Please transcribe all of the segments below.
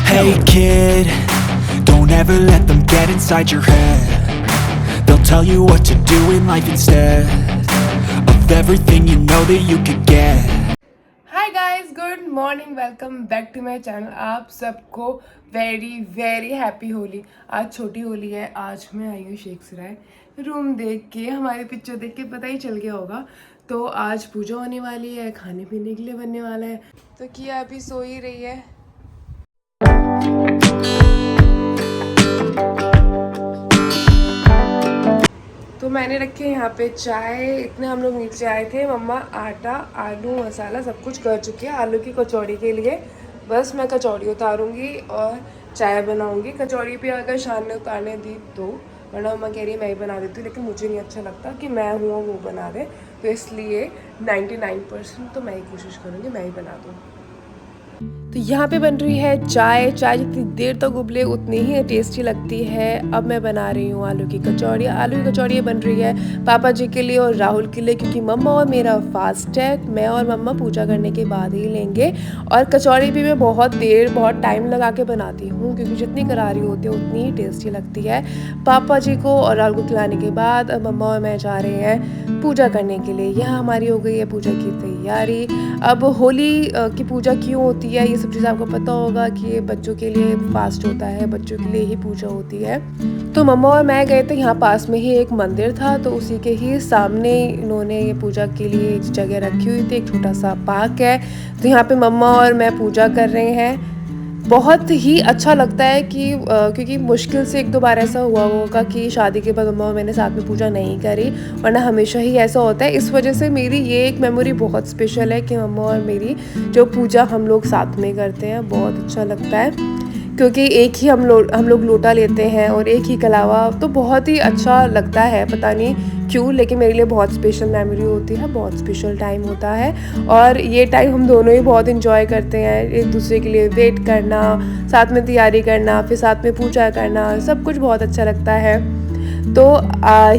Hey kid, don't ever let them get inside your head. They'll tell you what to do in life instead of everything you know that you could get. Hi guys, good morning, welcome back to my channel. आप सबको very very happy Holi. आज छोटी होली है। आज मैं आई हूँ Sheikhsarai. Room देख के, हमारे पिक्चर देख के पता ही चल गया होगा। तो आज पूजा होने वाली है, खाने पीने के लिए बनने वाला है। तो किया अभी सो ही रही है। तो मैंने रखे यहाँ पे चाय। इतने हम लोग नीचे आए थे। मम्मा आटा, आलू, मसाला सब कुछ कर चुकी है आलू की कचौड़ी के लिए। बस मैं कचौड़ी उतारूंगी और चाय बनाऊंगी। कचौड़ी भी अगर शान ने उतारने दी तो, वरना मम्मा कह रही है मैं ही बना देती हूँ, लेकिन मुझे नहीं अच्छा लगता कि मैं हूँ वो बना दे। तो इसलिए 99% तो मैं ही कोशिश करूँगी मैं ही बना दूँ। तो यहाँ पे बन रही है चाय। चाय जितनी देर तक उबले उतनी ही टेस्टी लगती है। अब मैं बना रही हूँ आलू की कचौड़ी। आलू की कचौड़ी बन रही है पापा जी के लिए और राहुल के लिए, क्योंकि मम्मा और मेरा फास्ट है। मैं और मम्मा पूजा करने के बाद ही लेंगे। और कचौड़ी भी मैं बहुत टाइम लगा के बनाती हूँ, क्योंकि जितनी करारी होती है उतनी ही टेस्टी लगती है। पापा जी को और राहुल को खिलाने के बाद अब मम्मा और मैं जा रहे हैं पूजा करने के लिए। यहाँ हमारी हो गई है पूजा की तैयारी। अब होली की पूजा क्यों होती है ये सब चीज़ आपको पता होगा कि ये बच्चों के लिए फास्ट होता है, बच्चों के लिए ही पूजा होती है। तो मम्मा और मैं गए थे, यहाँ पास में ही एक मंदिर था, तो उसी के ही सामने इन्होंने ये पूजा के लिए जगह रखी हुई थी। एक छोटा सा पार्क है, तो यहाँ पे मम्मा और मैं पूजा कर रहे हैं। बहुत ही अच्छा लगता है कि क्योंकि मुश्किल से 1-2 बार ऐसा हुआ होगा कि शादी के बाद मम्मा और मैंने साथ में पूजा नहीं करी, वरना हमेशा ही ऐसा होता है। इस वजह से मेरी ये एक मेमोरी बहुत स्पेशल है कि मम्मा और मेरी जो पूजा हम लोग साथ में करते हैं, बहुत अच्छा लगता है। क्योंकि एक ही हम लोग लोटा लेते हैं और एक ही कलावा, तो बहुत ही अच्छा लगता है। पता नहीं क्यों, लेकिन मेरे लिए बहुत स्पेशल मेमोरी होती है, बहुत स्पेशल टाइम होता है। और ये टाइम हम दोनों ही बहुत इंजॉय करते हैं। एक दूसरे के लिए वेट करना, साथ में तैयारी करना, फिर साथ में पूजा करना, सब कुछ बहुत अच्छा लगता है। तो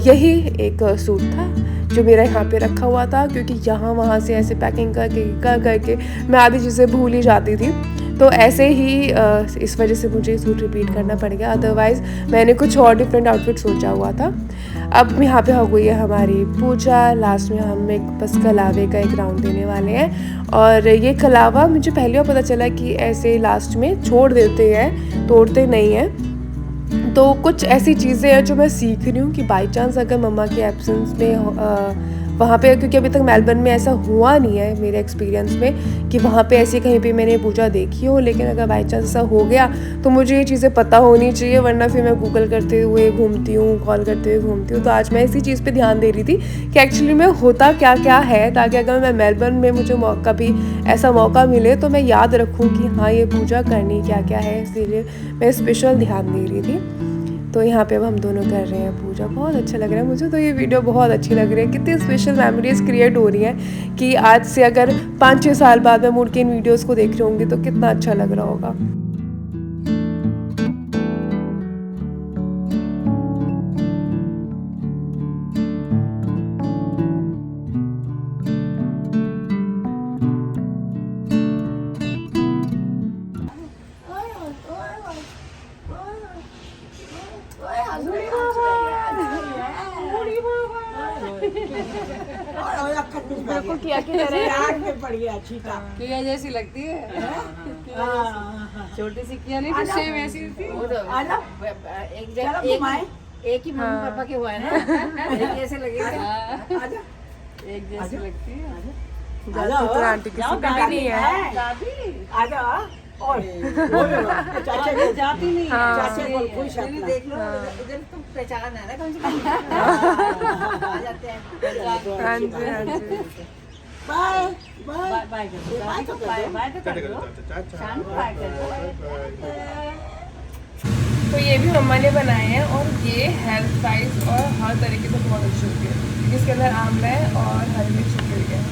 यही एक सूट था जो मेरा यहाँ पे रखा हुआ था, क्योंकि यहाँ वहाँ से ऐसे पैकिंग करके मैं आधी चीज़ें भूल ही जाती थी। तो ऐसे ही इस वजह से मुझे सूट रिपीट करना पड़ गया। अदरवाइज़ मैंने कुछ और डिफरेंट आउटफिट सोचा हुआ था। अब यहाँ पे हो गई है हमारी पूजा। लास्ट में हम एक बस कलावे का एक राउंड देने वाले हैं। और ये कलावा मुझे पहले बार पता चला कि ऐसे लास्ट में छोड़ देते हैं, तोड़ते नहीं हैं। तो कुछ ऐसी चीज़ें हैं जो मैं सीख रही हूँ कि बाई चांस अगर मम्मा के एब्सेंस में वहाँ पे, क्योंकि अभी तक मेलबर्न में ऐसा हुआ नहीं है मेरे एक्सपीरियंस में कि वहाँ पे ऐसी कहीं पे मैंने पूजा देखी हो, लेकिन अगर बाई चांस ऐसा हो गया तो मुझे ये चीज़ें पता होनी चाहिए, वरना फिर मैं गूगल करते हुए घूमती हूँ, कॉल करते हुए घूमती हूँ। तो आज मैं इसी चीज़ पे ध्यान दे रही थी कि एक्चुअली में होता क्या क्या है, ताकि अगर मैं मेलबर्न में मुझे कभी ऐसा मौका मिले तो मैं याद रखूँ कि हाँ ये पूजा करनी क्या क्या है। इसीलिए मैं स्पेशल ध्यान दे रही थी। तो यहाँ पे अब हम दोनों कर रहे हैं पूजा। बहुत अच्छा लग रहा है मुझे तो। ये वीडियो बहुत अच्छी लग रही है। कितनी स्पेशल मेमोरीज क्रिएट हो रही हैं कि आज से अगर 5-6 साल बाद मैं मुड़ के इन वीडियोस को देख रही होंगी तो कितना अच्छा लग रहा होगा। बिल्कुल किया की किया जैसी लगती है। छोटी सी किया नहीं, सेम ऐसी थी। एक ही मम्मी पापा के हुआ है ना, एक जैसे लगेगा, एक जैसी लगती है। आंटी किसी का भी नहीं है। जाती नहीं है। चाचा बोल खुश है, देख लो इधर तो पहचान है ना, कौन सी आ जाते हैं। हाँ जी, हाँ जी। बाय बाय बाय कर दो। तो ये भी मम्मा ने बनाए हैं, और ये हेल्थ वाइज और हर तरीके से बहुत अच्छी होती है। इसके अंदर आमला है और हरी मिर्च छुपी हुई है।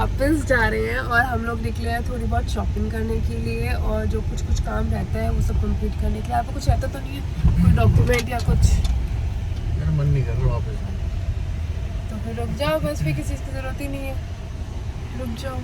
वापस जा रहे हैं और हम लोग निकले हैं थोड़ी बहुत शॉपिंग करने के लिए और जो कुछ काम रहता है वो सब कंप्लीट करने के लिए। आपको कुछ रहता तो नहीं है कोई डॉक्यूमेंट या कुछ? मेरा मन नहीं कर रहा वापस जाने। तो फिर रुक जाओ बस, फिर किसी चीज़ की ज़रूरत ही नहीं है, रुक जाओ।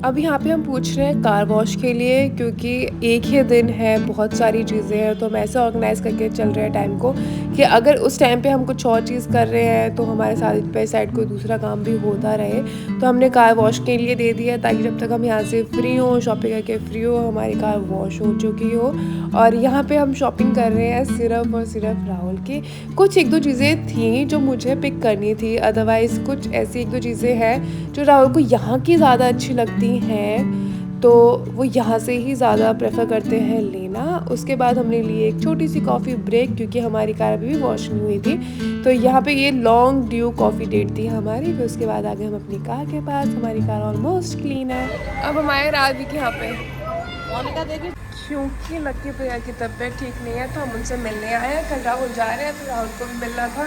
अब यहाँ पे हम पूछ रहे हैं कार वॉश के लिए, क्योंकि एक ही दिन है, बहुत सारी चीज़ें हैं, तो हम ऐसे ऑर्गेनाइज़ करके चल रहे हैं टाइम को कि अगर उस टाइम पे हम कुछ और चीज़ कर रहे हैं तो हमारे साथ पे साइड कोई दूसरा काम भी होता रहे। तो हमने कार वॉश के लिए दे दिया ताकि जब तक हम यहाँ से फ्री हो, शॉपिंग करके फ्री हो, हमारी कार वॉश हो चुकी हो। और यहाँ पे हम शॉपिंग कर रहे हैं सिर्फ और सिर्फ राहुल की। कुछ एक दो चीज़ें थी जो मुझे पिक करनी थी, अदरवाइज़ कुछ ऐसी एक दो चीज़ें हैं जो राहुल को यहाँ की ज़्यादा अच्छी लगती हैं, तो वो यहाँ से ही ज़्यादा प्रेफर करते हैं लेना। उसके बाद हमने लिए एक छोटी सी कॉफ़ी ब्रेक, क्योंकि हमारी कार अभी भी वॉश नहीं हुई थी। तो यहाँ पे ये लॉन्ग ड्यू कॉफ़ी डेट थी हमारी। फिर उसके बाद आगे हम अपनी कार के पास, हमारी कार ऑलमोस्ट क्लीन है। अब हम आए राजवी के यहाँ पे, क्योंकि लक्की भैया की तबीयत ठीक नहीं है तो हम उनसे मिलने आए हैं। कल राहुल जा रहे हैं तो राहुल को भी मिलना था।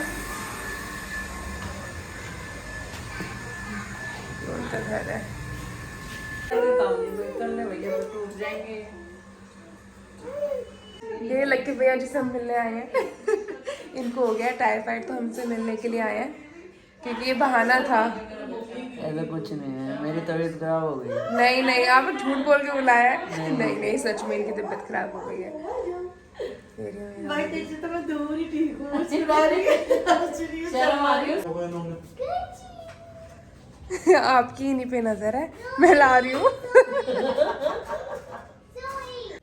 उनका घर है। ये लक्की भैया जिसे हम मिलने आए हैं इनको हो गया टाइफाइड, तो हमसे मिलने के लिए आए हैं क्योंकि ये बहाना था। ऐसा कुछ नहीं है, मेरी तबीयत खराब हो गई। नहीं नहीं, आप झूठ बोल के बुलाया है। नहीं नहीं, सच में इनकी तबीयत खराब हो गई है। आपकी इन्हीं पे नजर है, मैं ला रही हूँ।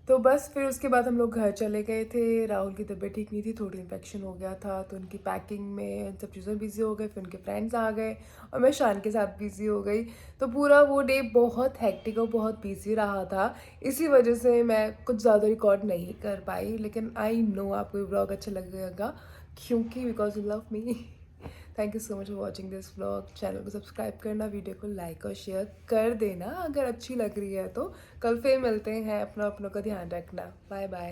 तो बस फिर उसके बाद हम लोग घर चले गए थे। राहुल की तबीयत ठीक नहीं थी, थोड़ी इन्फेक्शन हो गया था, तो उनकी पैकिंग में इन सब चीज़ों में बिजी हो गए। फिर उनके फ्रेंड्स आ गए और मैं शान के साथ बिजी हो गई। तो पूरा वो डे बहुत हेक्टिक और बहुत बिजी रहा था, इसी वजह से मैं कुछ ज़्यादा रिकॉर्ड नहीं कर पाई। लेकिन आई नो आपको ये व्लॉग अच्छा लगेगा, क्योंकि because you love me. Thank you so much for watching this vlog. Channel को सब्सक्राइब करना, वीडियो को लाइक और शेयर कर देना अगर अच्छी लग रही है तो। कल फिर मिलते हैं, अपना का ध्यान रखना। Bye bye.